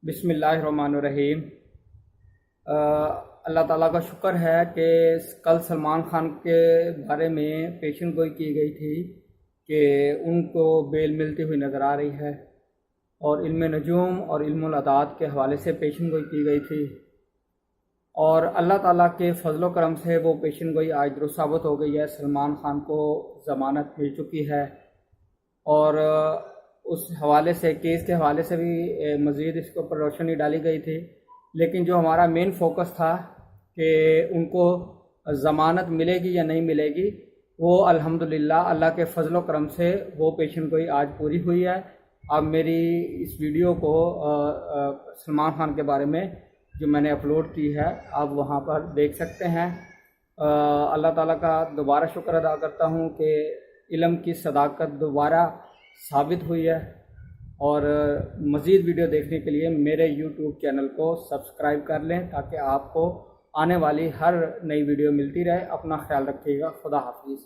بسم اللہ الرحمن الرحیم۔ اللہ تعالیٰ کا شکر ہے کہ کل سلمان خان کے بارے میں پیشن گوئی کی گئی تھی کہ ان کو بیل ملتی ہوئی نظر آ رہی ہے، اور علم نجوم اور علم العداد کے حوالے سے پیشن گوئی کی گئی تھی، اور اللہ تعالیٰ کے فضل و کرم سے وہ پیشن گوئی آج درست ثابت ہو گئی ہے۔ سلمان خان کو ضمانت مل چکی ہے، اور اس حوالے سے کیس کے حوالے سے بھی مزید اس کے اوپر روشنی ڈالی گئی تھی، لیکن جو ہمارا مین فوکس تھا کہ ان کو ضمانت ملے گی یا نہیں ملے گی، وہ الحمدللہ اللہ کے فضل و کرم سے وہ پیشن گوئی آج پوری ہوئی ہے۔ اب میری اس ویڈیو کو سلمان خان کے بارے میں جو میں نے اپلوڈ کی ہے آپ وہاں پر دیکھ سکتے ہیں۔ اللہ تعالیٰ کا دوبارہ شکر ادا کرتا ہوں کہ علم کی صداقت دوبارہ ثابت ہوئی ہے، اور مزید ویڈیو دیکھنے کے لیے میرے یوٹیوب چینل کو سبسکرائب کر لیں تاکہ آپ کو آنے والی ہر نئی ویڈیو ملتی رہے۔ اپنا خیال رکھیے گا۔ خدا حافظ۔